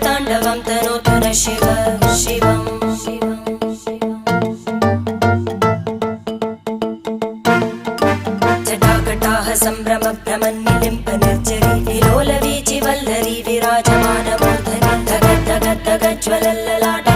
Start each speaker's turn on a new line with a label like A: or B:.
A: ताण्डवं तनोतु न शिव शिवम् जटाकटाः सम्भ्रमभ्रमन्निलिम्प निर्जरी विलोलवीचि वल्लरी विराजमानमूर्धनि धगद्धगद्धगज्ज्वलल्ललाट